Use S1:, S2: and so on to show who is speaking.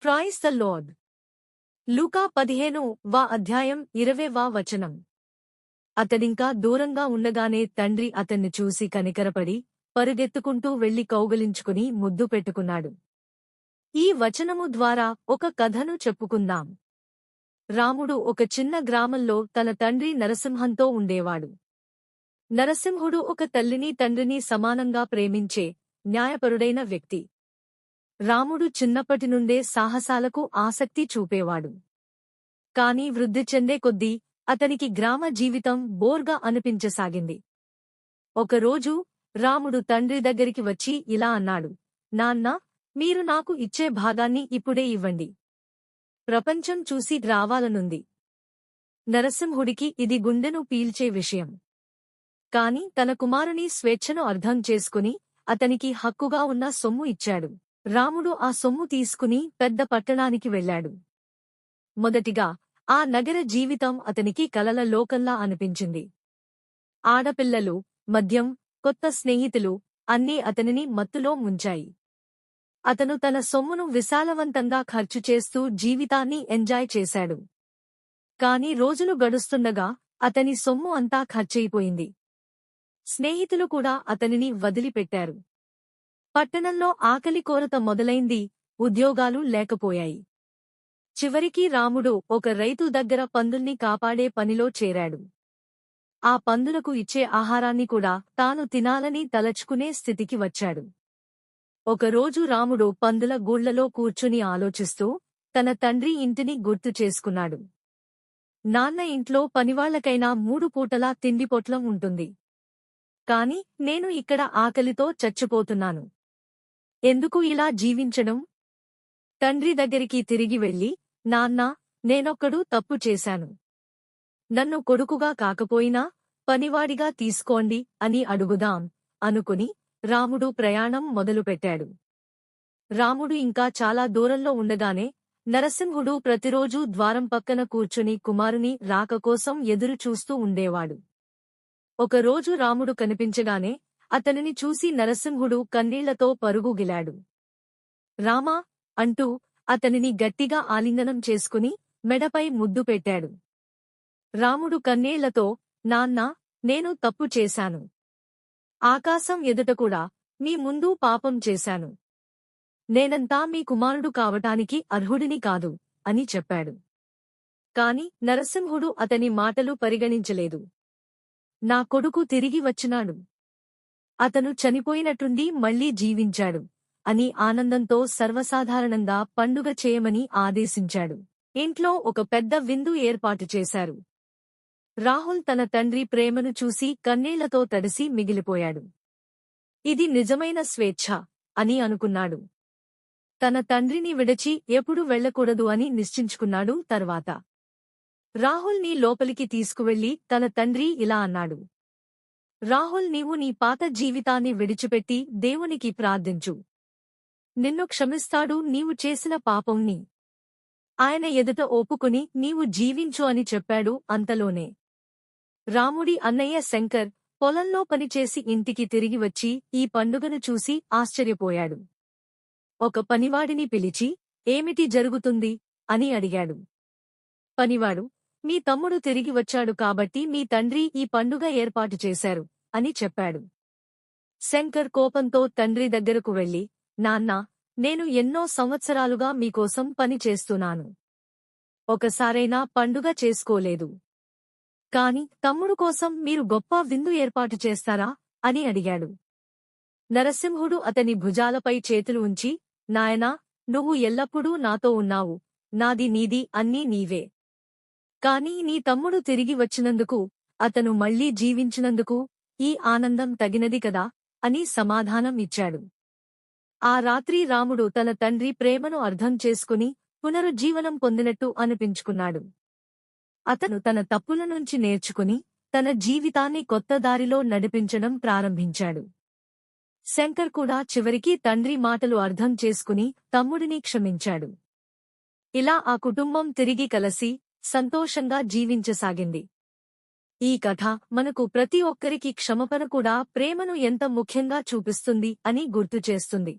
S1: Praise the lord. లూకా 15వ అధ్యాయం 20వ వచనం. అతడింకా దూరంగా ఉండగానే తండ్రి అతన్ని చూసి కనికరపడి పరుగెత్తుకుంటూ వెళ్లి కౌగిలించుకుని ముద్దు పెట్టుకున్నాడు. ఈ వచనము ద్వారా ఒక కథను చెప్పుకుందాం. రాముడు ఒక చిన్న గ్రామంలో తన తండ్రి నరసింహంతో ఉండేవాడు. నరసింహుడు ఒక తల్లిని తండ్రిని సమానంగా ప్రేమించే న్యాయపరుడైన వ్యక్తి. రాముడు చిన్నప్పటి నుండే సాహసాలకు ఆసక్తి చూపేవాడు. కాని వృద్ధి చెందే కొద్దీ అతనికి గ్రామ జీవితం బోర్గా అనిపించసాగింది. ఒకరోజు రాముడు తండ్రి దగ్గరికి వచ్చి ఇలా అన్నాడు, నాన్నా, మీరు నాకు ఇచ్చే భాగాన్ని ఇప్పుడే ఇవ్వండి. ప్రపంచం చూసి రావాలనుంది. నరసింహుడికి ఇది గుండెను పీల్చే విషయం. కాని తన కుమారుని స్వేచ్ఛను అర్థం చేసుకుని అతనికి హక్కుగా ఉన్న సొమ్ము ఇచ్చాడు. రాముడు ఆ సొమ్ము తీసుకుని పెద్ద పట్టణానికి వెళ్లాడు. మొదటిగా ఆ నగర జీవితం అతనికి కలల లోకంలా అనిపించింది. ఆడపిల్లలు, మద్యం, కొత్త స్నేహితులు అన్నీ అతనిని మత్తులో ముంచాయి. అతను తన సొమ్మును విశాలవంతంగా ఖర్చు చేస్తూ జీవితాన్ని ఎంజాయ్ చేశాడు. కాని రోజులు గడుస్తుండగా అతని సొమ్ము అంతా ఖర్చయిపోయింది. స్నేహితులు కూడా అతనిని వదిలిపెట్టారు. పట్టణంలో ఆకలి కొరత మొదలైంది. ఉద్యోగాలు లేకపోయాయి. చివరికి రాముడు ఒక రైతు దగ్గర పందుల్ని కాపాడే పనిలో చేరాడు. ఆ పందులకు ఇచ్చే ఆహారాన్ని కూడా తాను తినాలని తలచుకునే స్థితికి వచ్చాడు. ఒకరోజు రాముడు పందుల గూళ్లలో కూర్చుని ఆలోచిస్తూ తన తండ్రి ఇంటిని గుర్తు చేసుకున్నాడు. నాన్న ఇంట్లో పనివాళ్లకైనా 3 పూటలా తిండిపొట్లం ఉంటుంది. కాని నేను ఇక్కడ ఆకలితో చచ్చిపోతున్నాను. ఎందుకు ఇలా జీవించడం? తండ్రి దగ్గరికి తిరిగి వెళ్లి, నాన్నా, నేనొక్కడు తప్పు చేశాను. నన్ను కొడుకుగా కాకపోయినా పనివాడిగా తీసుకోండి అని అడుగుదాం అనుకుని రాముడు ప్రయాణం మొదలుపెట్టాడు. రాముడు ఇంకా చాలా దూరంలో ఉండగానే నరసింహుడు ప్రతిరోజూ ద్వారం పక్కన కూర్చుని కుమారుని రాక కోసం ఎదురు చూస్తూ ఉండేవాడు. ఒకరోజు రాముడు కనిపించగానే అతనిని చూసి నరసింహుడు కన్నీళ్లతో పరుగుగిలాడు. రామా అంటూ అతనిని గట్టిగా ఆలింగనం చేసుకుని మెడపై ముద్దు పెట్టాడు. రాముడు కన్నీళ్లతో, నాన్నా, నేను తప్పు చేశాను. ఆకాశం ఎదుట కూడా మీ ముందు పాపం చేశాను. నేనంతా మీ కుమారుడు కావటానికి అర్హుడిని కాదు అని చెప్పాడు. కాని నరసింహుడు అతని మాటలు పరిగణించలేదు. నా కొడుకు తిరిగి వచ్చినాడు. అతను చనిపోయినట్టుండి మళ్లీ జీవించాడు అని ఆనందంతో సర్వసాధారణంగా పండుగ చేయమని ఆదేశించాడు. ఇంట్లో ఒక పెద్ద విందు ఏర్పాటు చేశారు. రాహుల్ తన తండ్రి ప్రేమను చూసి కన్నీళ్లతో తడిసి మిగిలిపోయాడు. ఇది నిజమైన స్వేచ్ఛ అని అనుకున్నాడు. తన తండ్రిని విడిచి ఎప్పుడూ వెళ్లకూడదు అని నిశ్చయించుకున్నాడు. తర్వాత రాహుల్ ని లోపలికి తీసుకువెళ్లి తన తండ్రి ఇలా అన్నాడు, రాహుల్, నీవు నీ పాత జీవితాన్ని విడిచిపెట్టి దేవునికి ప్రార్థించు. నిన్ను క్షమిస్తాడు. నీవు చేసిన పాపంని ఆయన ఎదుట ఒప్పుకుని నీవు జీవించు అని చెప్పాడు. అంతలోనే రాముడి అన్నయ్య శంకర్ పొలంలో పనిచేసి ఇంటికి తిరిగి వచ్చి ఈ పండుగను చూసి ఆశ్చర్యపోయాడు. ఒక పనివాడిని పిలిచి, ఏమిటి జరుగుతుంది అని అడిగాడు. పనివాడు, మీ తమ్ముడు తిరిగి వచ్చాడు కాబట్టి మీ తండ్రి ఈ పండుగ ఏర్పాటు చేశారు అని చెప్పాడు. శంకర్ కోపంతో తండ్రి దగ్గరకు వెళ్లి, నాన్నా, నేను ఎన్నో సంవత్సరాలుగా మీకోసం పని చేస్తున్నాను. ఒకసారైనా పండుగ చేసుకోలేదు. కాని తమ్ముడు కోసం మీరు గొప్ప విందు ఏర్పాటు చేస్తారా అని అడిగాడు. నరసింహుడు అతని భుజాలపై చేతులు ఉంచి, నాయనా, నువ్వు ఎల్లప్పుడూ నాతో ఉన్నావు. నాది నీది అన్నీ నీవే. కాని నీ తమ్ముడు తిరిగి వచ్చినందుకు, అతను మళ్లీ జీవించినందుకు ఈ ఆనందం తగినది కదా అని సమాధానం ఇచ్చాడు. ఆ రాత్రి రాముడు తన తండ్రి ప్రేమను అర్థం చేసుకుని పునరుజ్జీవనం పొందినట్టు అనిపించుకున్నాడు. అతను తన తప్పుల నుంచి నేర్చుకుని తన జీవితాన్ని కొత్త దారిలో నడిపించడం ప్రారంభించాడు. శంకర్ కూడా చివరికి తండ్రి మాటలు అర్థం చేసుకుని తమ్ముడిని క్షమించాడు. ఇలా ఆ కుటుంబం తిరిగి కలిసి సంతోషంగా జీవించసాగింది. ఈ కథ మనకు ప్రతి ఒక్కరికి క్షమాపణ కూడా ప్రేమను ఎంత ముఖ్యంగా చూపిస్తుంది అని గుర్తుచేస్తుంది.